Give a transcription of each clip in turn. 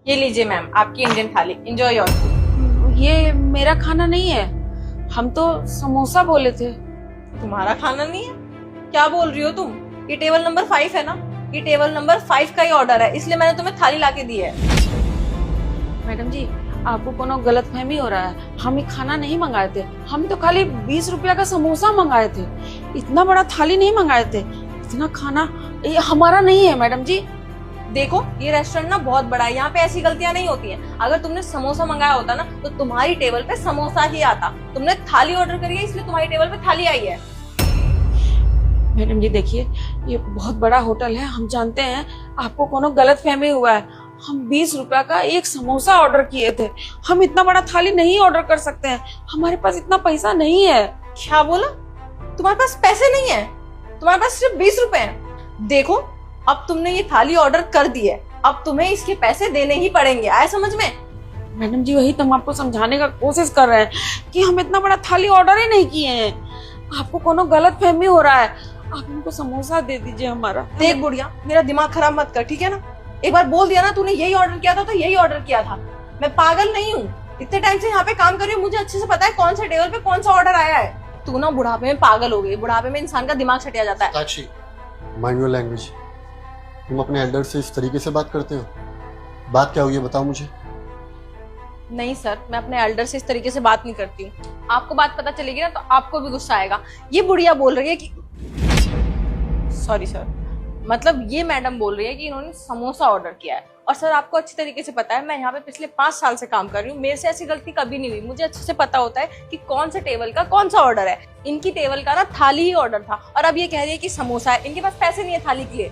ये लीजिए मैम आपकी इंडियन थाली, एंजॉय योर फूड। ये मेरा खाना नहीं है, हम तो समोसा बोले थे। तुम्हारा खाना नहीं है? क्या बोल रही हो तुम? ये टेबल नंबर 5 है ना? ये टेबल नंबर 5 का ही ऑर्डर है, इसलिए मैंने तुम्हें थाली लाके दी है। मैडम जी, आपको कोनो गलत फहमी हो रहा है। हम ये खाना नहीं मंगाए थे, हम तो खाली 20 रुपया का समोसा मंगाए थे। इतना बड़ा थाली नहीं मंगाए थे। इतना खाना ये हमारा नहीं है मैडम जी। देखो ये रेस्टोरेंट ना बहुत बड़ा है, यहाँ पे ऐसी गलतियां नहीं होती हैं। अगर तुमने समोसा मंगाया होता ना तो तुम्हारी टेबल पे समोसा ही आता। तुमने थाली ऑर्डर करी है इसलिए तुम्हारी टेबल पे थाली आई है। मैडम जी देखिए, ये बहुत बड़ा होटल है, हम जानते हैं आपको कोनो गलत फहमी हुआ है। हम 20 रुपया का एक समोसा ऑर्डर किए थे, हम इतना बड़ा थाली नहीं ऑर्डर कर सकते हैं, हमारे पास इतना पैसा नहीं है। क्या बोला? तुम्हारे पास पैसे नहीं है? तुम्हारे पास सिर्फ 20 रुपए हैं? देखो अब तुमने ये थाली ऑर्डर कर दी है, अब तुम्हें इसके पैसे देने ही पड़ेंगे, आए समझ में? मैडम जी वही तो हम आपको समझाने का कोशिश कर रहे हैं कि हम इतना बड़ा थाली ऑर्डर ही नहीं किए हैं। आपको कोनो गलत फहमी हो रहा है, आप हमको समोसा दे दीजिए हमारा। देख बुढ़िया, मेरा दिमाग खराब मत कर, ठीक है ना? एक बार बोल दिया ना तूने यही ऑर्डर किया था तो यही ऑर्डर किया था। मैं पागल नहीं हूँ, इतने टाइम से यहाँ पे काम कर रही हूँ, मुझे अच्छे से पता है कौन सा टेबल पे कौन सा ऑर्डर आया है। तू ना बुढ़ापे में पागल हो गई, बुढ़ापे में इंसान का दिमाग छटिया जाता है। साक्षी, माइंड योर लैंग्वेज। तुम अपने एल्डर से इस तरीके से बात करते हो? बात क्या हुई है बताओ मुझे। नहीं सर, मैं अपने एल्डर से इस तरीके से बात नहीं करती हूँ। आपको बात पता चलेगी ना तो आपको भी गुस्सा आएगा। ये बुढ़िया बोल रही है कि सॉरी सर, मतलब ये मैडम बोल रही है कि इन्होंने समोसा ऑर्डर किया है। और सर आपको अच्छी तरीके से पता है, मैं यहाँ पे पिछले 5 साल से काम कर रही हूँ, मेरे से ऐसी गलती कभी नहीं हुई। मुझे अच्छे से पता होता है कि कौन से टेबल का कौन सा ऑर्डर है। इनकी टेबल का ना थाली ही ऑर्डर था और अब ये कह रही है कि समोसा है। इनके पास पैसे नहीं है थाली के लिए।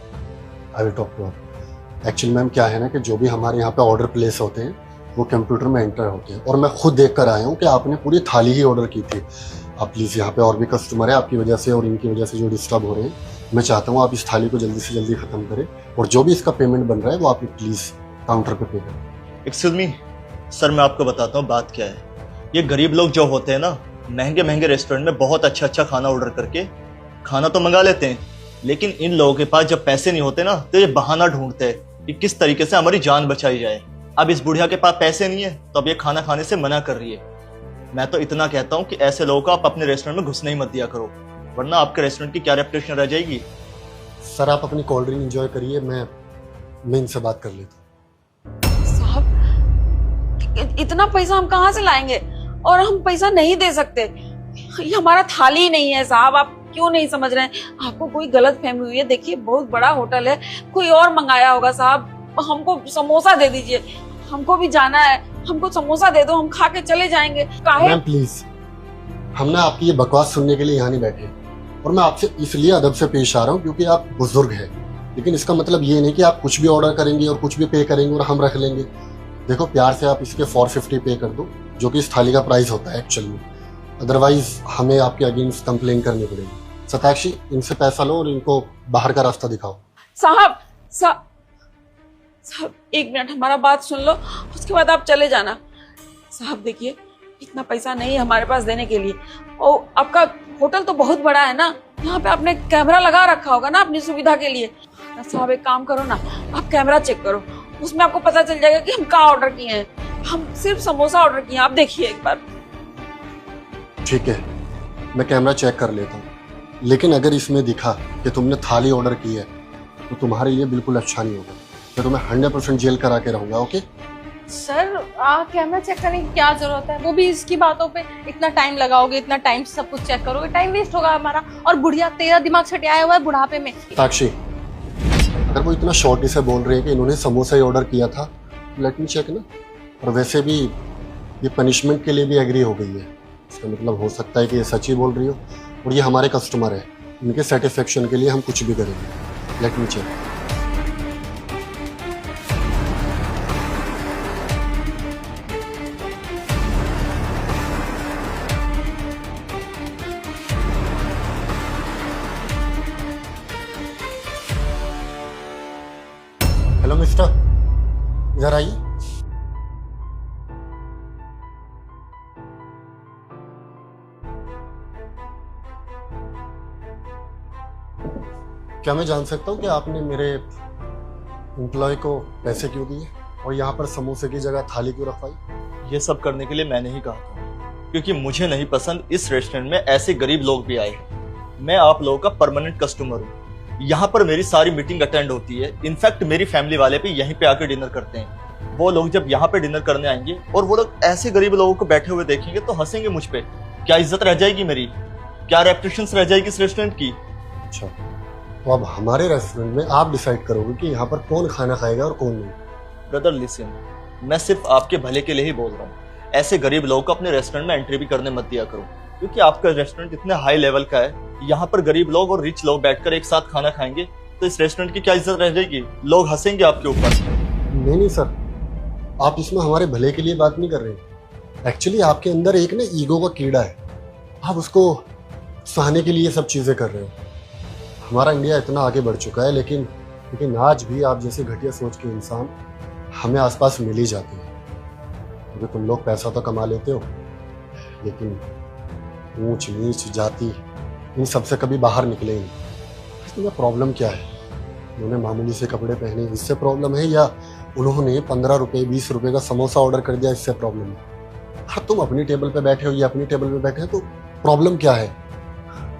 I will talk to her. Actually ma'am क्या है ना कि जो भी हमारे यहाँ पे ऑर्डर प्लेस होते हैं वो कंप्यूटर में एंटर होते हैं, और मैं खुद देख कर आया हूँ कि आपने पूरी थाली ही ऑर्डर की थी। आप प्लीज़, यहाँ पे और भी कस्टमर है आपकी वजह से और इनकी वजह से जो डिस्टर्ब हो रहे हैं, मैं चाहता हूँ आप इस थाली को जल्दी से जल्दी ख़त्म करें और जो भी इसका पेमेंट बन रहा है वो आप प्लीज़ काउंटर पे पे करें। एक्सक्यूज मी सर, मैं आपको बताता हूँ बात क्या है। ये गरीब लोग जो होते हैं ना, महंगे महंगे रेस्टोरेंट में बहुत अच्छा अच्छा खाना ऑर्डर करके खाना तो मंगा लेते हैं, लेकिन इन लोगों के पास जब पैसे नहीं होते ना तो ये बहाना ढूंढते हैं कि किस तरीके से हमारी जान बचाई जाए। अब इस बुढ़िया के पास पैसे नहीं है तो अब ये खाना खाने से मना कर रही है। मैं तो इतना कहता हूँ कि ऐसे लोगों को आप अपने रेस्टोरेंट में घुसने ही मत दिया करो, वरना आपके रेस्टोरेंट की क्या रेपुटेशन रह जाएगी। सर आप अपनी कोल्ड ड्रिंक एंजॉय करिए, मैं इनसे बात कर लेता हूँ। साहब इतना पैसा हम कहाँ से लाएंगे, और हम पैसा नहीं दे सकते। ये हमारा थाली ही नहीं है साहब, आप क्यों नहीं समझ रहे हैं? आपको कोई गलत फहमी हुई है। देखिए बहुत बड़ा होटल है, कोई और मंगाया होगा साहब। हमको समोसा दे दीजिए, हमको भी जाना है, हमको समोसा दे दो, हम खा के चले जाएंगे। काहे? मैम प्लीज, हम ना आपकी ये बकवास सुनने के लिए यहाँ नहीं बैठे, और मैं आपसे इसलिए अदब से पेश आ रहा हूँ क्योंकि आप बुजुर्ग हैं। लेकिन इसका मतलब ये नहीं कि आप कुछ भी ऑर्डर करेंगे और कुछ भी पे करेंगे और हम रख लेंगे। देखो प्यार से आप इसके 450 पे कर दो, जो कि इस थाली का प्राइस होता है एक्चुअल में। अदरवाइज हमें आपके अगेंस्ट कंप्लेन करनी पड़ेगी। सताक्षी, इनसे पैसा लो और इनको बाहर का रास्ता दिखाओ। साहब साहब 1 मिनट हमारा बात सुन लो, उसके बाद आप चले जाना। साहब देखिए इतना पैसा नहीं है हमारे पास देने के लिए, और आपका होटल तो बहुत बड़ा है ना, यहाँ पे आपने कैमरा लगा रखा होगा ना अपनी सुविधा के लिए। साहब एक काम करो ना, आप कैमरा चेक करो, उसमें आपको पता चल जाएगा कि हम कहाँ ऑर्डर किए हैं। हम सिर्फ समोसा ऑर्डर किए हैं, आप देखिए एक बार। ठीक है, मैं कैमरा चेक कर लेता हूँ, लेकिन अगर इसमें दिखा कि तुमने थाली ऑर्डर की है तो तुम्हारे लिए बिल्कुल अच्छा नहीं होगा। मैं तुम्हें 100% जेल करा के रहूंगा। ओके सर कैमरा चेक करने की क्या जरूरत है? वो भी इसकी बातों पे इतना टाइम लगाओगे, इतना टाइम से सब कुछ चेक करोगे, टाइम वेस्ट होगा हमारा। और बुढ़िया तेरा दिमाग छटियाया हुआ है बुढ़ापे में। साक्षी, अगर वो इतना शॉर्टली से बोल रहे हैं कि इन्होंने समोसा ही ऑर्डर किया था, लेट मी चेक ना। और वैसे भी ये पनिशमेंट के लिए भी एग्री हो गई है, इसका मतलब हो सकता है कि ये सच ही बोल रही हो, और ये हमारे कस्टमर है, इनके सेटिस्फेक्शन के लिए हम कुछ भी करेंगे। Let me check. Hello mister, इधर आइए। क्या मैं जान सकता हूँ कि आपने मेरे एम्प्लॉय को पैसे क्यों दिए? और यहाँ पर समोसे की जगह थाली क्यों रखवाई? ये सब करने के लिए मैंने ही कहा था, क्योंकि मुझे नहीं पसंद इस रेस्टोरेंट में ऐसे गरीब लोग भी आए। मैं आप लोगों का परमानेंट कस्टमर हूँ। यहाँ पर मेरी सारी मीटिंग अटेंड होती है। इनफैक्ट मेरी फैमिली वाले भी यहीं पे आकर डिनर करते हैं। वो लोग जब यहाँ पे डिनर करने आएंगे और वो लोग ऐसे गरीब लोगों को बैठे हुए देखेंगे तो हंसेंगे मुझ पे। क्या इज्जत रह जाएगी मेरी? क्या रेपुटेशन रह जाएगी इस रेस्टोरेंट की? अच्छा, तो अब हमारे रेस्टोरेंट में आप डिसाइड करोगे कि यहाँ पर कौन खाना खाएगा और कौन नहीं। ब्रदर लिसन, मैं सिर्फ आपके भले के लिए ही बोल रहा हूँ। ऐसे गरीब लोगों को अपने रेस्टोरेंट में एंट्री भी करने मत दिया करो, क्योंकि आपका रेस्टोरेंट इतने हाई लेवल का है। यहाँ पर गरीब लोग और रिच लोग बैठकर एक साथ खाना खाएंगे तो इस रेस्टोरेंट की क्या इज्जत रह जाएगी? लोग हंसेंगे आपके ऊपर। नहीं सर, आप इसमें हमारे भले के लिए बात नहीं कर रहे। एक्चुअली आपके अंदर एक ना ईगो का कीड़ा है, आप उसको सहने के लिए सब चीज़ें कर रहे हो। हमारा इंडिया इतना आगे बढ़ चुका है, लेकिन आज भी आप जैसे घटिया सोच के इंसान हमें आसपास मिल ही जाते हैं। क्योंकि तुम लोग पैसा तो कमा लेते हो, लेकिन ऊंच नीच जाति इन सबसे कभी बाहर निकले ही नहीं। तुम्हें प्रॉब्लम क्या है? उन्होंने मामूली से कपड़े पहने इससे प्रॉब्लम है, या उन्होंने 15 रुपए 20 रुपए का समोसा ऑर्डर कर दिया इससे प्रॉब्लम है? हाँ, तुम अपनी टेबल पे बैठे हो या अपनी टेबल पे बैठे हो तो प्रॉब्लम क्या है?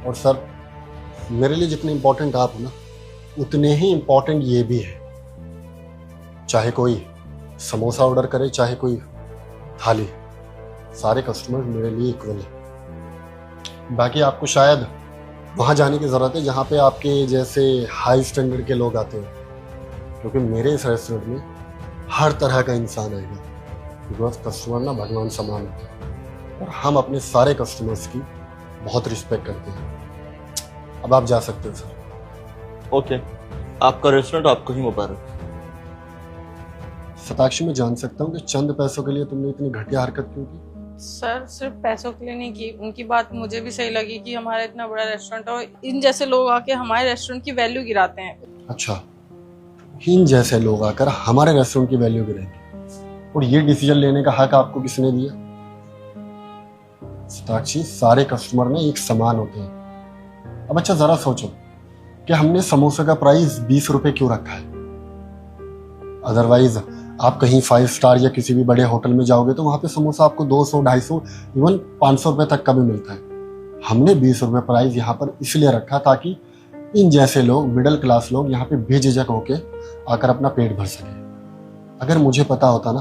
और सर, मेरे लिए जितने इंपॉर्टेंट आप हो ना, उतने ही इंपॉर्टेंट ये भी है। चाहे कोई समोसा ऑर्डर करे, चाहे कोई थाली, सारे कस्टमर मेरे लिए इक्वल है। बाकी आपको शायद वहाँ जाने की ज़रूरत है जहाँ पे आपके जैसे हाई स्टैंडर्ड के लोग आते हैं, क्योंकि मेरे इस रेस्टोरेंट में हर तरह का इंसान आएगा। बिकॉज कस्टमर ना भगवान समान होता है और हम अपने सारे कस्टमर्स की बहुत रिस्पेक्ट करते हैं। अब आप जा सकते हो सर। ओके, आपका रेस्टोरेंट आपको ही मुबारक। सताक्षी, मैं जान सकता हूँ कि चंद पैसों के लिए तुमने इतनी घटिया हरकत क्यों की? सर सिर्फ पैसों के लिए नहीं की, उनकी बात मुझे भी सही लगी कि हमारा इतना बड़ा रेस्टोरेंट है और इन जैसे लोग आके हमारे रेस्टोरेंट की वैल्यू गिराते हैं। अच्छा, इन जैसे लोग आकर हमारे रेस्टोरेंट की वैल्यू गिराएंगे, और ये डिसीजन लेने का हक आपको किसने दिया? सताक्षी, सारे कस्टमर ना एक समान होते हैं। अब अच्छा जरा सोचो कि हमने समोसे का प्राइस 20 रुपए क्यों रखा है? अदरवाइज आप कहीं 5 स्टार या किसी भी बड़े होटल में जाओगे तो वहां पे समोसा आपको 200, 250, इवन 500 रुपए तक का भी मिलता है। हमने 20 रुपए प्राइस यहाँ पर इसलिए रखा ताकि इन जैसे लोग, मिडिल क्लास लोग यहाँ पे बेझिझक होके आकर अपना पेट भर सके। अगर मुझे पता होता ना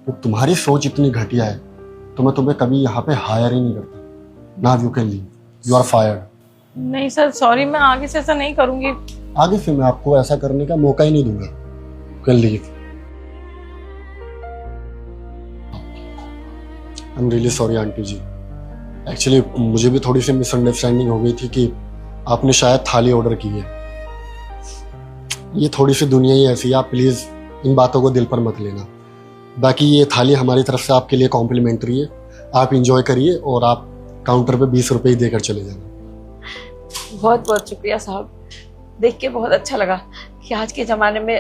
कि तुम्हारी सोच इतनी घटिया है तो मैं तुम्हें कभी यहाँ पे हायर ही नहीं करता। Now you can leave, you are fired. नहीं सर, सॉरी, मैं आगे से ऐसा नहीं करूंगी। आगे से मैं आपको ऐसा करने का मौका ही नहीं दूंगा। You can leave. I am really sorry aunty ji. Actually मुझे भी थोड़ी सी मिसअंडरस्टैंडिंग हो गई थी कि आपने शायद थाली ऑर्डर की है। ये थोड़ी सी दुनिया ही ऐसी है, आप प्लीज इन बातों को दिल पर मत लेना। बाकी ये थाली हमारी तरफ से आपके लिए कॉम्प्लीमेंट्री है, आप इंजॉय करिए और आप काउंटर पे 20 रुपए ही देकर चले जाना। बहुत बहुत शुक्रिया साहब, देख के बहुत अच्छा लगा कि आज के जमाने में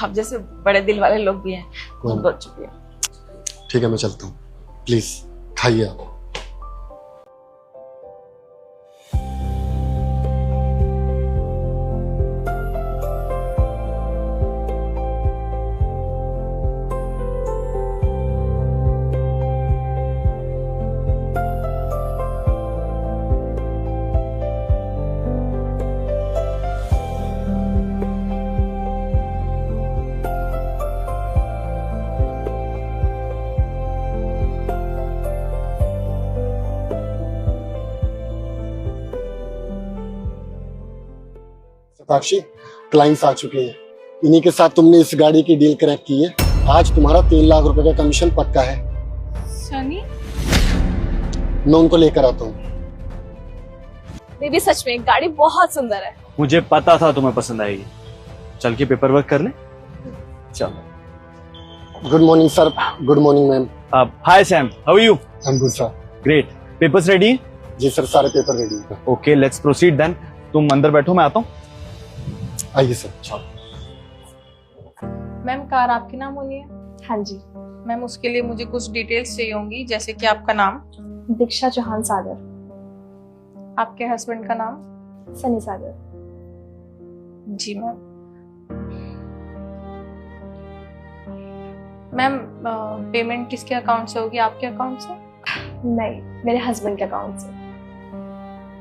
आप जैसे बड़े दिल वाले लोग भी हैं। बहुत बहुत शुक्रिया। ठीक है, मैं चलता हूँ। प्लीज खाइए आप। साक्षी, क्लाइंट्स आ चुके हैं। इन्हीं के साथ तुमने इस गाड़ी की डील क्रैक की है। आज तुम्हारा 3 लाख रुपए का कमीशन पक्का है। सनी, मैं उनको लेकर आता हूँ। बेबी सच में गाड़ी बहुत सुंदर है। मुझे पता था तुम्हें पसंद आएगी। चल के पेपर वर्क कर ले। चलो। Good morning sir. Good morning ma'am. Hi Sam, how are you? I am good sir. Great. Papers ready? जी सर, सारे पेपर रेडी है। Okay, let's proceed then. तुम अंदर बैठो, मैं आता हूँ। आइए सर। मैम कार आपके नाम होनी है? हाँ जी। मैम उसके लिए मुझे कुछ डिटेल्स चाहिए होंगी, जैसे कि आपका नाम, दीक्षा चौहान सागर, आपके हस्बैंड का नाम। सनी सागर। जी मैम। मैम पेमेंट किसके अकाउंट से होगी, आपके अकाउंट से? नहीं, मेरे हस्बैंड के अकाउंट से।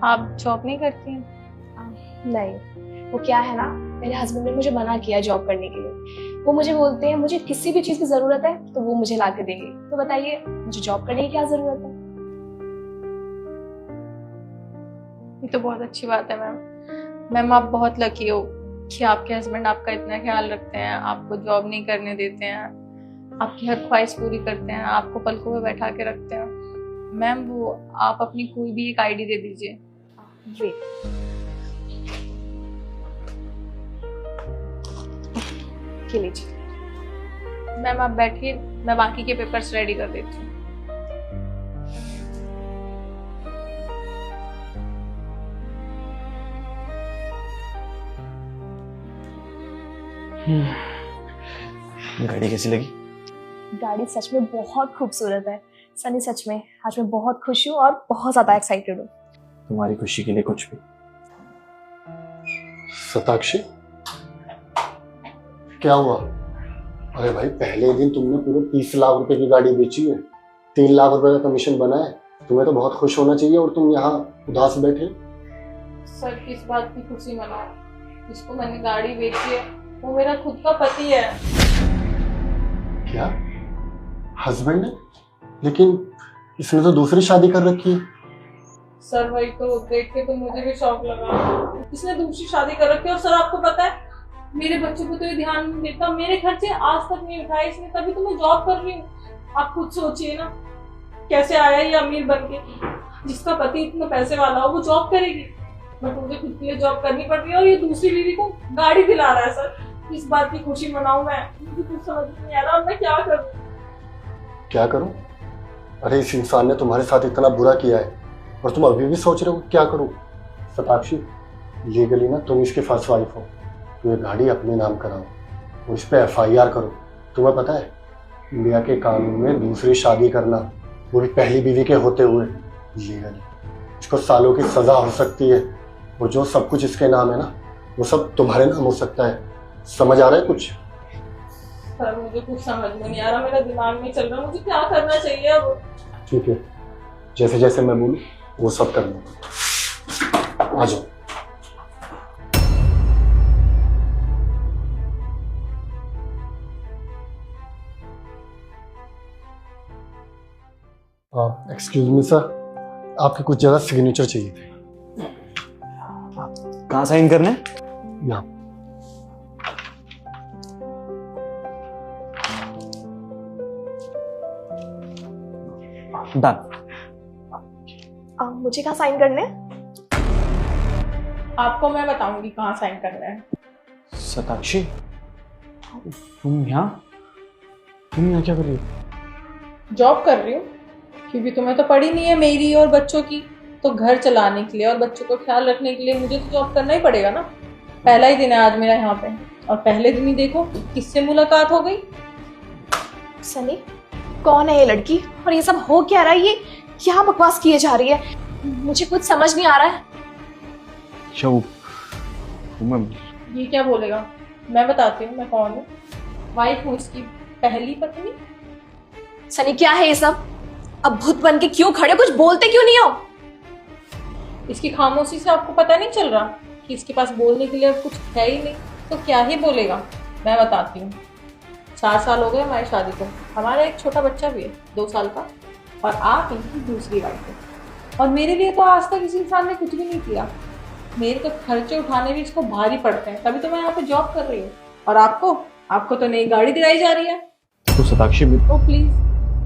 आप जॉब नहीं करती हैं? नहीं, वो क्या है ना, मेरे हस्बैंड ने मुझे मना किया जॉब करने के लिए। वो मुझे बोलते हैं मुझे किसी भी चीज की जरूरत है तो वो मुझे ला के देंगे। तो बताइए मुझे जॉब करने की क्या जरूरत है? ये तो बहुत अच्छी बात है मैम। मैम आप बहुत लकी हो कि आपके हस्बैंड आपका इतना ख्याल रखते हैं, आपको जॉब नहीं करने देते हैं, आपकी हर ख्वाहिश पूरी करते हैं, आपको पलकों पे बैठा के रखते हैं। मैम वो आप अपनी कोई भी एक आईडी दे दीजिए। वेट, ये लीजिए। मैम आप बैठिए, मैं बाकी के पेपर्स रेडी कर देती हूँ। गाड़ी कैसी लगी? गाड़ी सच में बहुत खूबसूरत है सनी। सच में आज मैं बहुत खुश हूँ और बहुत ज्यादा एक्साइटेड हूँ। तुम्हारी खुशी के लिए कुछ भी। शताक्षी, क्या हुआ? अरे भाई, पहले दिन तुमने पूरे 30 लाख रुपए की गाड़ी बेची है, 3 लाख रुपए का कमीशन बना है। तुम्हें तो बहुत खुश होना चाहिए और तुम यहाँ उदास बैठे। सर किस बात की खुशी मनाओ? जिसको मैंने गाड़ी बेची है वो मेरा खुद का पति है। क्या हस्बैंड है? लेकिन इसने तो दूसरी शादी कर रखी है। सर वही तो देख के तो मुझे भी शौक लगा। इसने दूसरी शादी कर रखी है। और सर आपको पता है मेरे बच्चों को तो ये ध्यान नहीं देता, मेरे खर्चे आज तक नहीं उठाए इसने, तभी तो मैं जॉब कर रही हूँ। आप खुद सोचिए ना कैसे आया ये अमीर बन के। जिसका पति इतना पैसे वाला हो वो जॉब करेगी, बट मुझे खुद के लिए जॉब करनी पड़ रही है और ये दूसरी बीवी को गाड़ी दिला रहा है। सर इस बात की खुशी मनाऊं मैं? मुझे कुछ समझ नहीं आ रहा, मैं क्या करूं? क्या करूं? अरे इस इंसान ने तुम्हारे साथ इतना बुरा किया है और तुम अभी भी सोच रहे हो क्या करूं? शताक्षी, लीगली ना तुम इसकी फर्स्ट वाइफ हो, तो ये गाड़ी अपने नाम कराओ और इस पे FIR करो। तुम्हें पता है इंडिया के कानून में दूसरी शादी करना, वो भी पहली बीवी के होते हुए, लीगली इसको सालों की सजा हो सकती है। और जो सब कुछ इसके नाम है ना, वो सब तुम्हारे नाम हो सकता है। समझ आ रहा है कुछ? सर मुझे कुछ समझ में नहीं आ रहा, मेरा दिमाग नहीं चल रहा, मुझे क्या करना चाहिए अब? ठीक है, जैसे जैसे मैं बोलूं वो सब कर लूंगा। आ जाओ। एक्सक्यूज मी सर, आपकी कुछ जगह सिग्नेचर चाहिए थे। कहाँ साइन करने? यहाँ। डन। मुझे कहाँ साइन करने? आपको मैं बताऊंगी कहाँ साइन करना है। शताक्षी, तुम यहाँ क्या कर रही हो? जॉब कर रही हूँ क्योंकि तुम्हें तो पड़ी नहीं है मेरी और बच्चों की, तो घर चलाने के लिए और बच्चों को ख्याल रखने के लिए मुझे तो जॉब करना ही पड़ेगा ना। पहला ही दिन है आज मेरा यहाँ पे, और पहले दिन ही देखो किससे मुलाकात हो गई। सनी, कौन है ये लड़की और ये सब हो क्या रहा है? ये क्या बकवास किए जा रही है? मुझे कुछ समझ नहीं आ रहा है। तुम्हें ये क्या बोलेगा? मैं बताती हूँ मैं कौन हूँ। वाइफ हूँ इसकी, पहली पत्नी। सनी क्या है ये सब? अब भूत बन के क्यों खड़े, कुछ बोलते क्यों नहीं हो? इसकी खामोशी से आपको पता नहीं चल रहा कि इसके पास बोलने के लिए कुछ है ही नहीं, तो क्या ही बोलेगा। मैं बताती हूँ। 4 साल हो गए हमारी शादी को, हमारा एक छोटा बच्चा भी है 2 साल का, और आप इनकी दूसरी वाइफ है। और मेरे लिए तो आज तक इस इंसान ने कुछ भी नहीं किया। मेरे तो खर्चे उठाने भी इसको भारी पड़ते हैं, तभी तो मैं यहाँ पे जॉब कर रही हूँ। और आपको तो नई गाड़ी दिलाई जा रही है। तो शताक्षी, तो प्लीज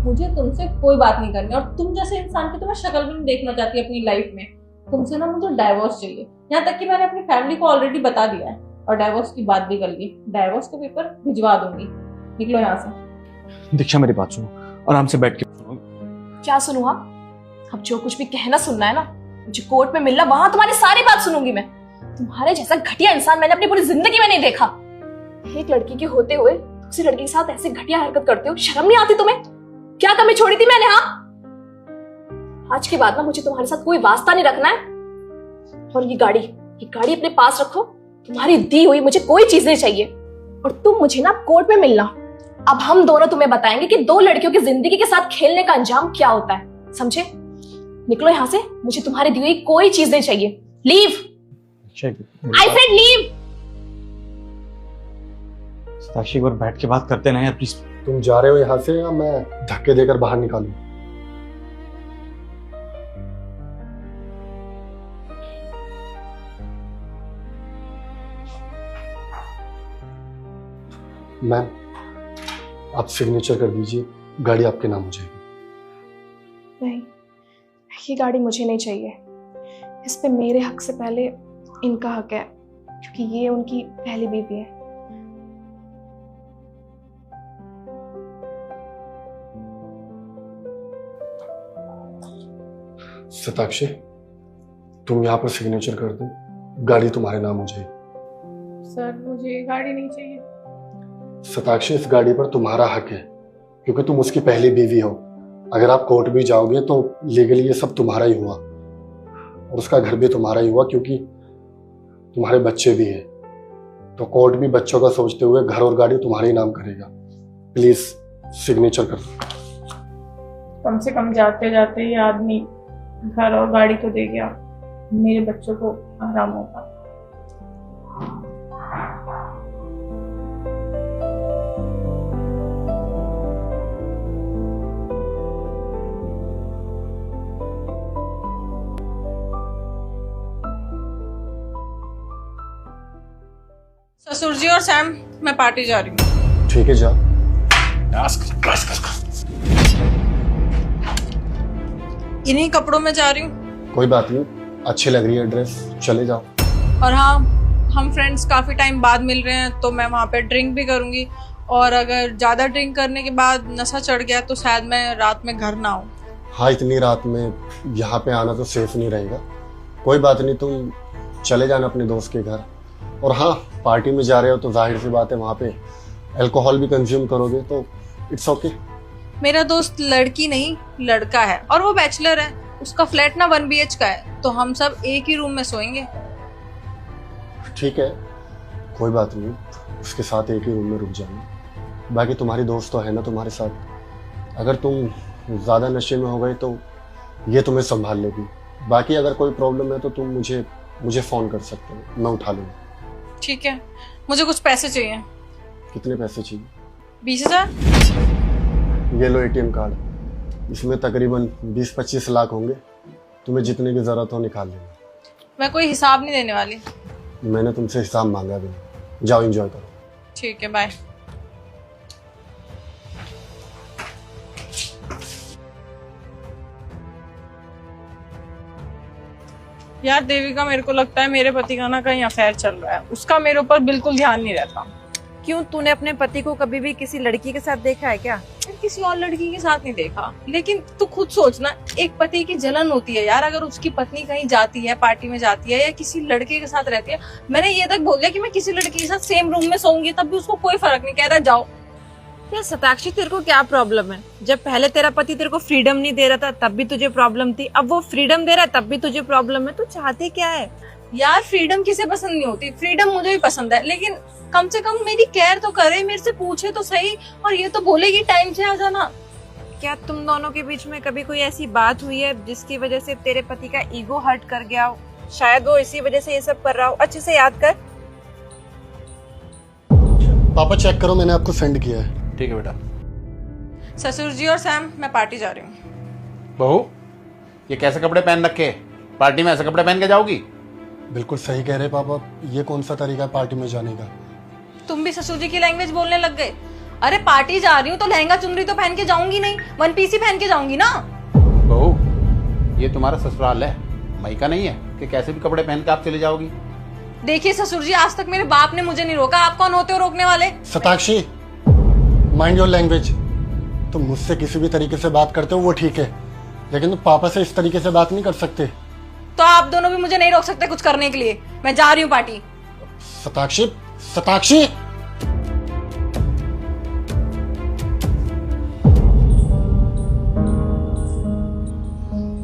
मुझे तुमसे कोई बात नहीं करनी, और तुम जैसे इंसान की तो मैं शक्ल भी नहीं देखना चाहती अपनी लाइफ में। तुमसे ना मुझे डाइवोर्स चाहिए। यहाँ तक कि मैंने अपनी फैमिली को ऑलरेडी बता दिया है और डाइवोर्स की बात भी कर ली। डाइवोर्स के पेपर भिजवा दूंगी। निकलो यहाँ से। दीक्षा मेरी बात सुनो, आराम से बैठ के सुनो। क्या सुनूं? अब जो कुछ भी कहना सुनना है ना, मुझे कोर्ट में मिलना, वहां तुम्हारी सारी बात सुनूंगी मैं। तुम्हारे जैसा घटिया इंसान मैंने अपनी पूरी जिंदगी में नहीं देखा। एक लड़की के होते हुए दूसरी लड़की के साथ ऐसे घटिया हरकत करते हो, शर्म नहीं आती तुम्हें? क्या कमी छोड़ी थी मैंने? हाँ, आज के बाद ना मुझे तुम्हारे साथ कोई वास्ता नहीं रखना है। और ये गाड़ी अपने पास रखो। तुम्हारी दी हुई मुझे कोई चीज नहीं चाहिए। और तुम मुझे ना कोर्ट में मिलना, अब हम दोनों तुम्हें बताएंगे कि दो लड़कियों की जिंदगी के साथ खेलने का अंजाम क्या होता है, समझे? निकलो यहां से, मुझे तुम्हारी दी हुई कोई चीज नहीं चाहिए। Leave, I said leave. Sakshi, एक बार बैठ के बात करते ना यार प्लीज। तुम जा रहे हो यहाँ से या मैं धक्के देकर बाहर निकालूं? मैम, आप सिग्नेचर कर दीजिए, गाड़ी आपके नाम हो जाएगी। नहीं, ये गाड़ी मुझे नहीं चाहिए। इस पे मेरे हक से पहले इनका हक है, क्योंकि ये उनकी पहली बीवी है। शताक्षी, तुम यहाँ पर सिग्नेचर कर दो, गाड़ी तुम्हारे नाम हो जाएगी। सर मुझे गाड़ी नहीं चाहिए। शताक्षी, इस गाड़ी पर तुम्हारा हक है, क्योंकि तुम उसकी पहली बीवी हो। अगर आप कोर्ट भी जाओगे तो लीगली ये सब तुम्हारा ही हुआ, और उसका घर भी तुम्हारा ही हुआ, क्योंकि तुम्हारे बच्चे भी हैं। तो कोर्ट भी बच्चों का सोचते हुए घर और गाड़ी तुम्हारे ही नाम करेगा। प्लीज सिग्नेचर कर दो। कम से कम जाते जाते ये आदमी घर और गाड़ी तो दे गया, मेरे बच्चों को आराम होगा। ससुर जी और सैम, मैं पार्टी जा रही हूँ। ठीक है, जाओ। इन्हीं कपड़ों में जा रही हूँ। कोई बात नहीं, अच्छी लग रही है ड्रेस, चले जाओ। और हाँ, हम फ्रेंड्स काफी टाइम बाद मिल रहे हैं, तो मैं वहाँ पे ड्रिंक भी करूंगी। और अगर ज्यादा ड्रिंक करने के बाद नशा चढ़ गया तो शायद मैं रात में घर ना आऊँ। हाँ, इतनी रात में यहाँ पे आना तो सेफ नहीं रहेगा। कोई बात नहीं, तुम चले जाना अपने दोस्त के घर। और हाँ, पार्टी में जा रहे हो तो जाहिर सी बात है वहाँ पे अल्कोहल भी कंज्यूम करोगे, तो इट्स ओके। मेरा दोस्त लड़की नहीं लड़का है, और वो बैचलर है। उसका फ्लैट ना 1 BH का है, तो हम सब एक ही रूम में सोएंगे। ठीक है, कोई बात नहीं, उसके साथ एक ही रूम में रुक जाना। बाकी तुम्हारी दोस्त तो है ना तुम्हारे साथ। अगर तुम ज़्यादा नशे में हो गए तो ये तुम्हें संभाल लेगी। बाकी अगर कोई प्रॉब्लम है तो तुम मुझे फ़ोन कर सकते हो, मैं उठा लूँगा। ठीक है, मुझे कुछ पैसे चाहिए। कितने पैसे चाहिए? 20,000। ये लो ATM कार्ड, इसमें तकरीबन 20-25 लाख होंगे। तुम्हें जितने की ज़रूरत हो निकाल लेना। मैं कोई हिसाब नहीं देने वाली। मैंने तुमसे हिसाब मांगा भी नहीं। जाओ, एंजॉय करो। ठीक है, बाय। यार देविका, मेरे को लगता है मेरे पति का ना कहीं अफेयर चल रहा है। उसका मेरे ऊपर बिल्कुल ध्यान नहीं रहता। क्यों, तूने अपने पति को कभी भी किसी लड़की के साथ देखा है क्या? यार, किसी और लड़की के साथ नहीं देखा, लेकिन तू खुद सोचना, एक पति की जलन होती है यार अगर उसकी पत्नी कहीं जाती है, पार्टी में जाती है या किसी लड़के के साथ रहती है। मैंने ये तक बोल दिया कि मैं किसी लड़की के साथ सेम रूम में सोऊंगी, तब भी उसको कोई फर्क नहीं, कह रहा जाओ। यार शताक्षी, तेरे को क्या प्रॉब्लम है? जब पहले तेरा पति तेरे को फ्रीडम नहीं दे रहा था तब भी तुझे प्रॉब्लम थी, अब वो फ्रीडम दे रहा है तब भी तुझे प्रॉब्लम है। तू चाहती क्या है? यार फ्रीडम किसे पसंद नहीं होती? फ्रीडम मुझे भी पसंद है, लेकिन कम से कम मेरी केयर तो करे, मेरे से पूछे तो सही। और ये तो बोलेगी टाइम से आ जाना। क्या तुम दोनों के बीच में कभी कोई ऐसी बात हुई है जिसकी वजह से तेरे पति का ईगो हर्ट कर गया हो? शायद वो इसी वजह से ये सब कर रहा हो। अच्छे से याद कर। पापा चेक करो, मैंने आपको सेंड किया है। ठीक है बेटा। ससुर जी और सैम, मैं पार्टी जा रही हूँ। बहू, ये कैसे कपड़े पहन रखे? पार्टी में ऐसे कपड़े पहन के जाओगी? बिल्कुल सही कह रहे पापा, ये कौन सा तरीका है पार्टी में जाने का? तुम भी ससुर जी की लैंग्वेज बोलने लग गए। अरे पार्टी जा रही हूँ तो लहंगा चुनरी तो पहन के जाऊंगी नहीं, 1 पीस ही पहन के जाऊंगी ना। बहू, ये तुम्हारा ससुराल है, मायका नहीं है कि कैसे भी कपड़े पहन के आप चले जाओगी। देखिए ससुर जी, आज तक मेरे बाप ने मुझे नहीं रोका, आप कौन होते हो रोकने वाले? Shatakshi, mind your language. तुम मुझसे किसी भी तरीके से बात करते हो वो ठीक है, लेकिन तुम पापा से इस तरीके से बात नहीं कर सकते। तो आप दोनों भी मुझे नहीं रोक सकते कुछ करने के लिए। मैं जा रही हूँ पार्टी। शताक्षी, शताक्षी,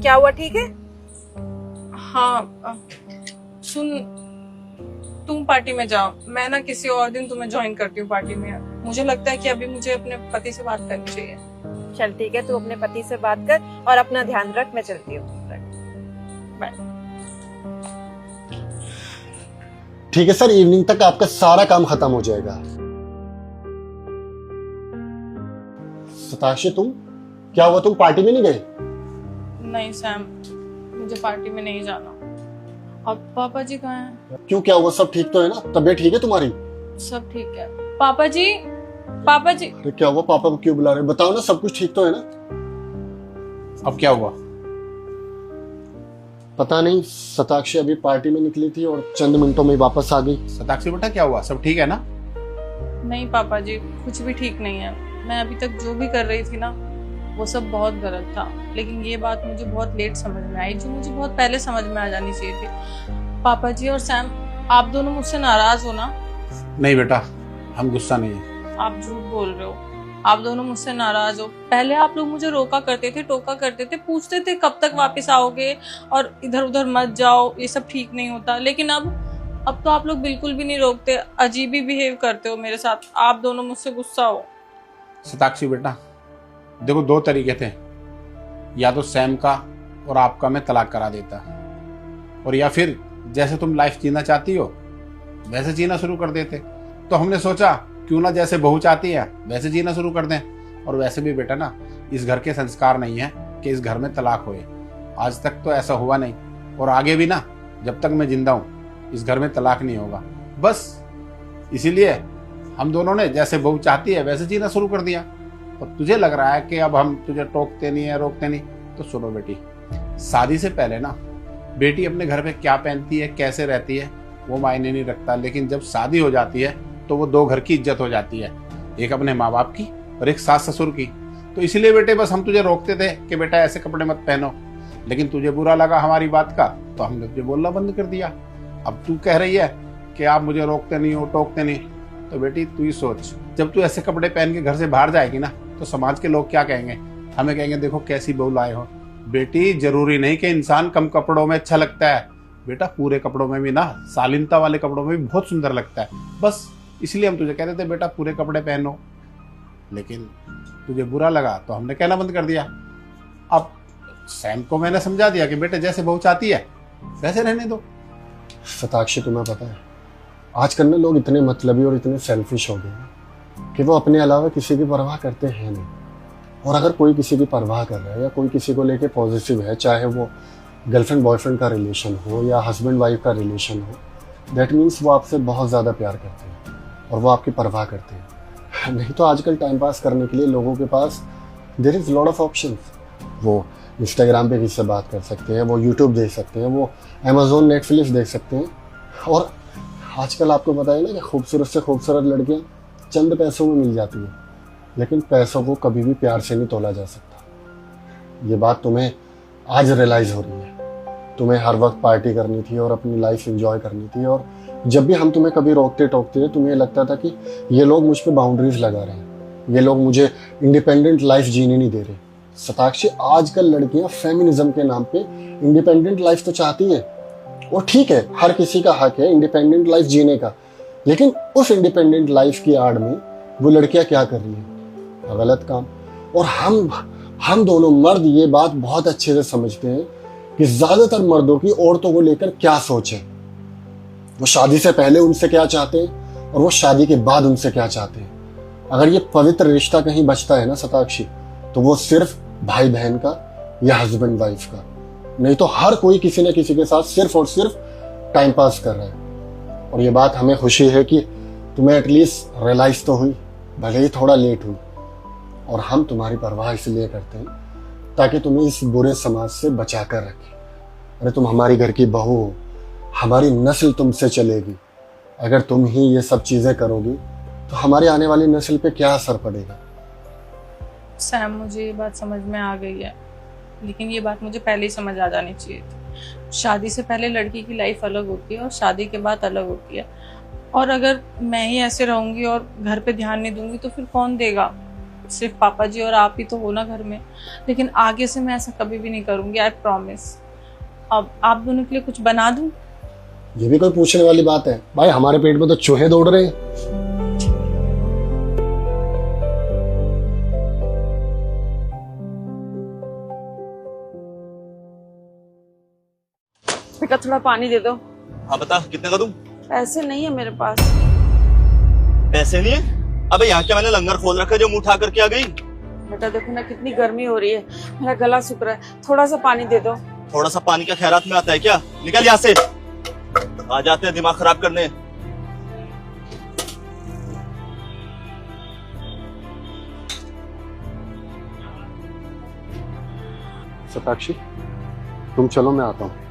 क्या हुआ, ठीक है? हाँ, सुन, तुम पार्टी में जाओ, मैं ना किसी और दिन तुम्हें ज्वाइन करती हूँ पार्टी में। मुझे लगता है कि अभी मुझे अपने पति से बात करनी चाहिए। चल ठीक है, तू अपने पति से बात कर और अपना ध्यान रख, मैं चलती हूँ। बाय। ठीक है सर, इवनिंग तक आपका सारा काम खत्म हो जाएगा। सताक्षी, तुम क्या हुआ, तुम पार्टी में नहीं गए? नहीं सैम, मुझे पार्टी में नहीं जाना। अब पापा जी कहाँ हैं? क्यों, क्या हुआ? सब ठीक तो है ना? तबीयत ठीक है तुम्हारी? सब ठीक है। पापा जी, पापा जी। अरे क्या हुआ, पापा को क्यों बुला रहे हो? बताओ ना, सब कुछ ठीक तो है ना? अब क्या हुआ? पता नहीं, सताक्षी अभी पार्टी में निकली थी और चंद मिनटों में वापस आ गई। सताक्षी बेटा क्या हुआ, सब ठीक है ना? नहीं पापा जी, कुछ भी ठीक नहीं है। मैं अभी तक जो भी कर रही थी ना, वो सब बहुत गलत था। लेकिन ये बात मुझे बहुत लेट समझ में आई, जो मुझे बहुत पहले समझ में आ जानी चाहिए थी। पापा जी और सैम, आप दोनों मुझसे नाराज हो ना? नहीं बेटा, हम गुस्सा नहीं है। आप झूठ बोल रहे हो। आप दोनों मुझसे नाराज हो। पहले आप लोग मुझे रोका करते थे, टोका करते थे, पूछते थे कब तक वापस आओगे और इधर उधर मत जाओ, ये सब ठीक नहीं होता। लेकिन अब तो आप लोग बिल्कुल भी नहीं रोकते, अजीब ही बिहेव करते हो मेरे साथ। आप दोनों मुझसे गुस्सा हो। सताक्षी बेटा देखो, दो तरीके थे, या तो सैम का और आपका मैं तलाक करा देता, और या फिर जैसे तुम लाइफ जीना चाहती हो वैसे जीना शुरू कर देते। तो हमने सोचा क्यों ना जैसे बहू चाहती है वैसे जीना शुरू कर दें। और वैसे भी बेटा ना, इस घर के संस्कार नहीं है कि इस घर में तलाक होए। आज तक तो ऐसा हुआ नहीं, और आगे भी ना, जब तक मैं जिंदा हूं इस घर में तलाक नहीं होगा। बस इसीलिए हम दोनों ने जैसे बहू चाहती है वैसे जीना शुरू कर दिया। और तुझे लग रहा है कि अब हम तुझे टोकते नहीं है, रोकते नहीं, तो सुनो बेटी, शादी से पहले ना बेटी अपने घर पे क्या पहनती है, कैसे रहती है, वो मायने नहीं रखता। लेकिन जब शादी हो जाती है तो वो दो घर की इज्जत हो जाती है, एक अपने माँ बाप की और एक सास ससुर की। तो इसलिए बेटे बस हम तुझे रोकते थे कि बेटा ऐसे कपड़े मत पहनो, लेकिन तुझे बुरा लगा हमारी बात का तो हमने तुझे बोलना बंद कर दिया। अब तू कह रही है कि आप मुझे रोकते नहीं हो, टोकते नहीं। तो बेटी तू ही सोच, जब तू ऐसे कपड़े पहन के घर से बाहर जाएगी ना, तो समाज के लोग क्या कहेंगे? हमें कहेंगे देखो कैसी बहू लाए हो। बेटी जरूरी नहीं कि इंसान कम कपड़ों में अच्छा लगता है, बेटा पूरे कपड़ों में भी ना, शालीनता वाले कपड़ों में भी बहुत सुंदर लगता है। बस इसलिए हम तुझे कहते थे बेटा पूरे कपड़े पहनो, लेकिन तुझे बुरा लगा तो हमने कहना बंद कर दिया। अब सैम को मैंने समझा दिया कि बेटे जैसे बहू चाहती है वैसे रहने दो। सताक्षी, तुम्हें पता है आजकल ना लोग इतने मतलबी और इतने सेल्फिश हो गए हैं कि वो अपने अलावा किसी की परवाह करते हैं नहीं। और अगर कोई किसी की परवाह कर रहा है या कोई किसी को लेके पॉजिटिव है, चाहे वो गर्लफ्रेंड बॉयफ्रेंड का रिलेशन हो या हस्बैंड वाइफ का रिलेशन हो, दैट मीन्स वो आपसे बहुत ज़्यादा प्यार करते हैं और वो आपकी परवाह करते हैं। नहीं तो आजकल टाइम पास करने के लिए लोगों के पास there is lot of options. वो इंस्टाग्राम पे किसी से बात कर सकते हैं, वो यूट्यूब देख सकते हैं, वो अमेजोन नेटफ्लिक्स देख सकते हैं। और आजकल आपको पता है ना कि खूबसूरत से खूबसूरत लड़कियां चंद पैसों में मिल जाती हैं, लेकिन पैसों को कभी भी प्यार से नहीं तोला जा सकता। ये बात तुम्हें आज रियलाइज हो रही है। तुम्हें हर वक्त पार्टी करनी थी और अपनी लाइफ एंजॉय करनी थी, और जब भी हम तुम्हें कभी रोकते टोकते थे तुम्हें लगता था कि ये लोग मुझ पे बाउंड्रीज लगा रहे हैं, ये लोग मुझे इंडिपेंडेंट लाइफ जीने नहीं दे रहे। सताक्षी, आजकल लड़कियां फेमिनिज्म के नाम पे इंडिपेंडेंट लाइफ तो चाहती है, और ठीक है, हर किसी का हक है इंडिपेंडेंट लाइफ जीने का, लेकिन उस इंडिपेंडेंट लाइफ की आड़ में वो लड़कियां क्या कर रही हैं? गलत काम। और हम दोनों मर्द ये बात बहुत अच्छे से समझते हैं कि ज्यादातर मर्दों की औरतों को लेकर क्या सोच है, वो शादी से पहले उनसे क्या चाहते हैं और वो शादी के बाद उनसे क्या चाहते हैं। अगर ये पवित्र रिश्ता कहीं बचता है ना सताक्षी, तो वो सिर्फ भाई बहन का या हस्बैंड वाइफ का, नहीं तो हर कोई किसी न किसी के साथ सिर्फ और सिर्फ टाइम पास कर रहा है। और ये बात हमें खुशी है कि तुम्हें एटलीस्ट रियलाइज तो हुई, भले ही थोड़ा लेट हुई। और हम तुम्हारी परवाह इसलिए करते हैं ताकि तुम्हें इस बुरे समाज से बचा कर रखें। अरे तुम हमारी घर की बहू हो, हमारी नस्ल तुमसे चलेगी। अगर तुम ही ये सब चीजें करोगी तो हमारी आने वाली नस्ल पे क्या असर पड़ेगा? सैम, मुझे ये बात समझ में आ गई है, लेकिन ये बात मुझे पहले ही समझ आ जानी चाहिए थी। शादी से पहले लड़की की लाइफ अलग होती है और शादी के बाद अलग होती है। और अगर मैं ही ऐसे रहूंगी और घर पे ध्यान नहीं दूंगी तो फिर कौन देगा? सिर्फ पापा जी और आप ही तो हो ना घर में। लेकिन आगे से मैं ऐसा कभी भी नहीं करूंगी, आई प्रॉमिस। अब आप दोनों के लिए कुछ बना दूं? ये भी कोई पूछने वाली बात है? भाई हमारे पेट में तो चूहे दौड़ रहे हैं। बेटा थोड़ा पानी दे दो। हाँ बता, कितने का दूं? पैसे नहीं है मेरे पास। पैसे नहीं है? अबे यहाँ क्या मैंने लंगर खोल रखा है जो मुंह उठा करके आ गई? बेटा देखो ना कितनी गर्मी हो रही है, मेरा गला सूख रहा है, थोड़ा सा पानी दे दो। थोड़ा सा पानी का खैरात में आता है क्या? निकल यहाँ से, आ जाते हैं दिमाग खराब करने। सताक्षी, तुम चलो, मैं आता हूँ।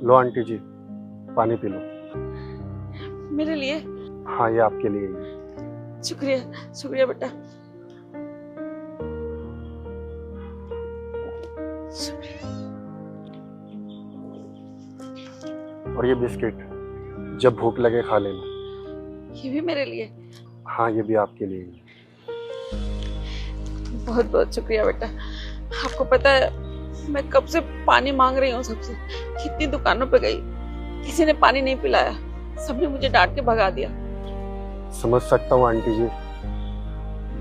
लो आंटी जी, पानी पी लो। मेरे लिए? हाँ, ये आपके लिए ही है। शुक्रिया शुक्रिया बेटा। और ये बिस्किट, जब भूख लगे खा लेना। ये भी मेरे लिए? हाँ, ये भी आपके लिए ही है। बहुत बहुत शुक्रिया बेटा। आपको पता है मैं कब से पानी मांग रही हूँ सबसे, कितनी दुकानों पे गई, किसी ने पानी नहीं पिलाया, सबने मुझे डांट के भगा दिया। समझ सकता हूँ आंटी जी,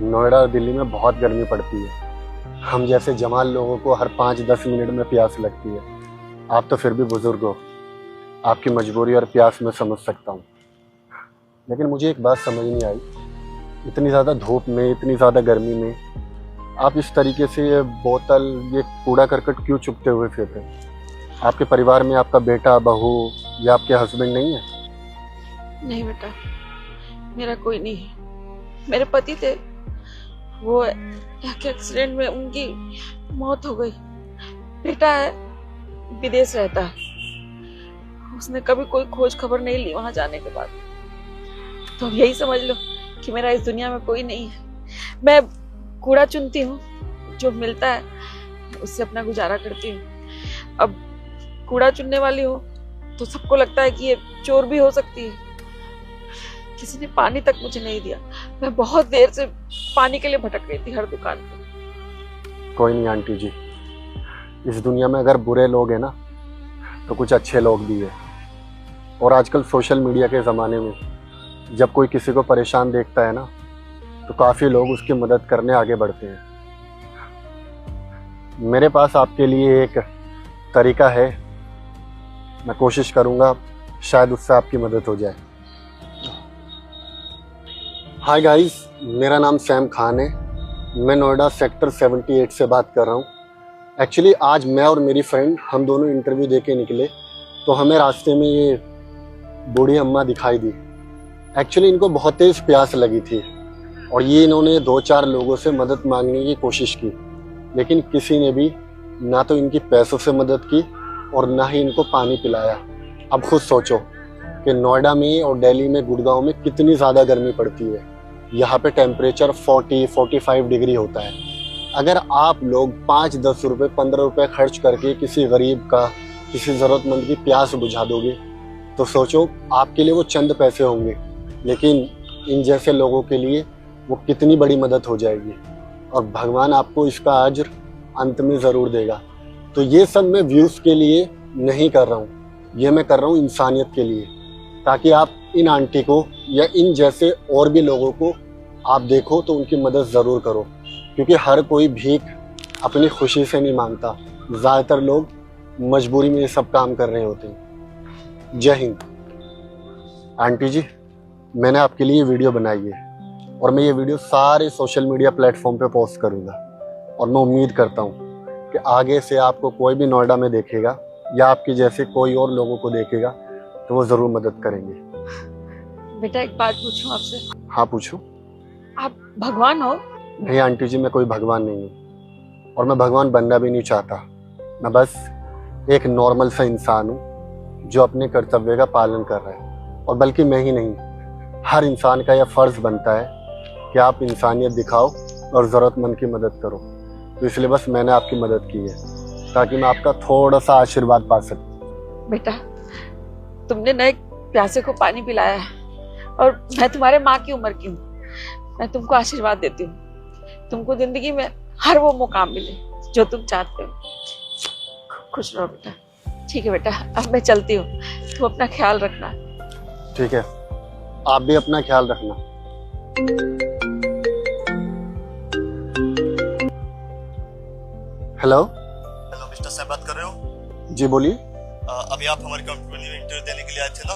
नोएडा और दिल्ली में बहुत गर्मी पड़ती है। हम जैसे जवान लोगों को हर 5-10 मिनट में प्यास लगती है। आप तो फिर भी बुजुर्ग हो, आपकी मजबूरी और प्यास मैं समझ सकता हूँ। लेकिन मुझे एक बात समझ नहीं आई, इतनी ज़्यादा धूप में, इतनी ज़्यादा गर्मी में आप इस तरीके से ये बोतल, ये कूड़ा करकट क्यों चुपते हुए फिरते हैं? आपके परिवार में आपका बेटा, बहू या आपके हस्बैंड नहीं है? नहीं बेटा, मेरा कोई नहीं है। मेरे पति थे, वो यहाँ के एक्सीडेंट में उनकी मौत हो गई। बेटा है, विदेश रहता है, उसने कभी कोई खोज खबर नहीं ली वहां जाने के बाद। तो अब यही समझ लो कि मेरा इस दुनिया में कोई नहीं है। मैं कूड़ा चुनती हूँ, जो मिलता है उससे अपना गुजारा करती हूँ। अब कूड़ा चुनने वाली हूँ तो सबको लगता है कि ये चोर भी हो सकती है। किसी ने पानी तक मुझे नहीं दिया, मैं बहुत देर से पानी के लिए भटक रही थी हर दुकान पे। कोई नहीं आंटी जी, इस दुनिया में अगर बुरे लोग हैं ना तो कुछ अच्छे लोग भी हैं। और आजकल सोशल मीडिया के ज़माने में जब कोई किसी को परेशान देखता है ना तो काफ़ी लोग उसकी मदद करने आगे बढ़ते हैं। मेरे पास आपके लिए एक तरीका है, मैं कोशिश करूँगा शायद उससे आपकी मदद हो जाए। हाय गाइस, मेरा नाम सैम खान है, मैं नोएडा सेक्टर 78 से बात कर रहा हूँ। एक्चुअली आज मैं और मेरी फ्रेंड हम दोनों इंटरव्यू देके निकले तो हमें रास्ते में ये बूढ़ी अम्मा दिखाई दी। एक्चुअली इनको बहुत तेज प्यास लगी थी और ये इन्होंने 2-4 लोगों से मदद मांगने की कोशिश की, लेकिन किसी ने भी ना तो इनकी पैसों से मदद की और ना ही इनको पानी पिलाया। अब खुद सोचो कि नोएडा में और दिल्ली में, गुड़गांव में कितनी ज़्यादा गर्मी पड़ती है। यहाँ पे टेम्परेचर 40-45 डिग्री होता है। अगर आप लोग 5-10 रुपये, 15 रुपये खर्च करके किसी गरीब का, किसी ज़रूरतमंद की प्यास बुझा दोगे तो सोचो आपके लिए वो चंद पैसे होंगे, लेकिन इन जैसे लोगों के लिए वो कितनी बड़ी मदद हो जाएगी और भगवान आपको इसका अज्र अंत में ज़रूर देगा। तो ये सब मैं व्यूज़ के लिए नहीं कर रहा हूँ, ये मैं कर रहा हूँ इंसानियत के लिए, ताकि आप इन आंटी को या इन जैसे और भी लोगों को आप देखो तो उनकी मदद ज़रूर करो, क्योंकि हर कोई भीख अपनी खुशी से नहीं मांगता। ज़्यादातर लोग मजबूरी में ये सब काम कर रहे होते हैं। जय हिंद। आंटी जी, मैंने आपके लिए वीडियो बनाई है और मैं ये वीडियो सारे सोशल मीडिया प्लेटफॉर्म पे पोस्ट करूँगा और मैं उम्मीद करता हूँ कि आगे से आपको कोई भी नोएडा में देखेगा या आपके जैसे कोई और लोगों को देखेगा तो वो ज़रूर मदद करेंगे। बेटा एक बात पूछूं आपसे? हाँ पूछो। आप भगवान हो? नहीं आंटी जी, मैं कोई भगवान नहीं हूँ और मैं भगवान बनना भी नहीं चाहता। मैं बस एक नॉर्मल सा इंसान हूँ जो अपने कर्तव्य का पालन कर रहा है। और बल्कि मैं ही नहीं, हर इंसान का यह फ़र्ज़ बनता है कि आप इंसानियत दिखाओ और ज़रूरतमंद की मदद करो। तो इसलिए बस मैंने आपकी मदद की है ताकि मैं आपका थोड़ा सा आशीर्वाद पा सकूं। बेटा, तुमने न एक प्यासे को पानी पिलाया है और मैं तुम्हारे माँ की उम्र की हूँ। मैं तुमको आशीर्वाद देती हूँ, तुमको जिंदगी में हर वो मुकाम मिले जो तुम चाहते हो। खुश रहो बेटा। ठीक है बेटा, अब मैं चलती हूँ, तुम अपना ख्याल रखना। ठीक है, आप भी अपना ख्याल रखना। हेलो हेलो मिस्टर साहब, बात कर रहे हो? जी बोलिए। अभी आप हमारी कंपनी में इंटरव्यू देने के लिए आए थे ना,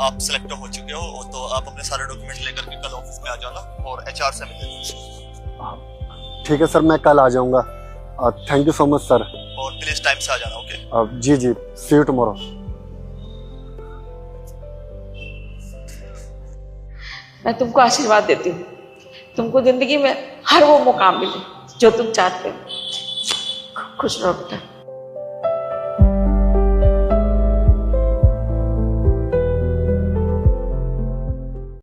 आप सिलेक्ट हो चुके हो, तो आप अपने सारे डॉक्यूमेंट लेकर के कल ऑफिस में आ जाना और एचआर से मिलना। ठीक है सर, मैं कल आ जाऊंगा। Thank you so much sir. और प्लीज टाइम से आ जाना। ओके? जी जी, सी यू टुमारो। मैं तुमको आशीर्वाद देती हूँ, तुमको जिंदगी में हर वो मुकाम मिले जो तुम चाहते हो। खुश रहो बेटा।